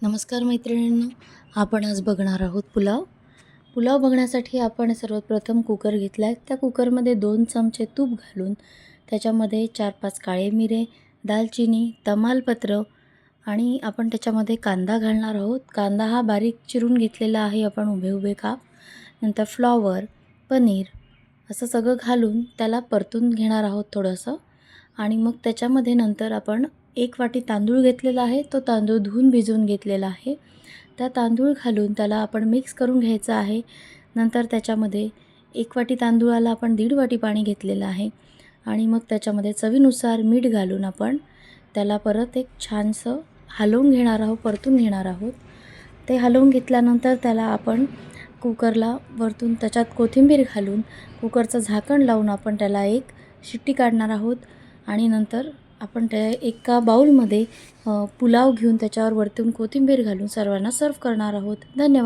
नमस्कार मैत्रिणींनो, आपण आज बघणार आहोत पुलाव बघण्यासाठी आपण सर्वप्रथम कुकर घेतला आहे। त्या कुकरमध्ये 2 चमचे तूप घालून त्याच्यामध्ये 4-5 काळे मिरे, दालचिनी, तमालपत्र आणि आपण त्याच्यामध्ये कांदा घालणार आहोत। कांदा हा बारीक चिरून घेतलेला आहे आपण उभे काप। नंतर फ्लॉवर, पनीर असं सगळं घालून त्याला परतून घेणार आहोत थोडंसं। आणि मग त्याच्यामध्ये नंतर आपण 1 वाटी तांदूळ घेतलेला आहे, तो तांदूळ धुवून भिजवून घेतलेला आहे। त्या तांदूळ घालून त्याला आपण मिक्स करून घ्यायचं आहे। नंतर त्याच्यामध्ये 1 वाटी तांदूळाला आपण 1.5 वाटी पाणी घेतलेलं आहे आणि मग त्याच्यामध्ये चवीनुसार मीठ घालून आपण त्याला परत एक छानसं हलवून घेणार आहोत, परतून घेणार आहोत। ते हलवून घेतल्यानंतर त्याला आपण कुकरला वरतून त्याच्यात कोथिंबीर घालून कुकरचं झाकण लावून आपण त्याला 1 शिट्टी काढणार आहोत आणि नंतर आपण त्या एका बाउलमध्ये पुलाव घेऊन त्याच्यावर वरतून कोथिंबीर घालून सर्वांना सर्व्ह करणार आहोत। धन्यवाद।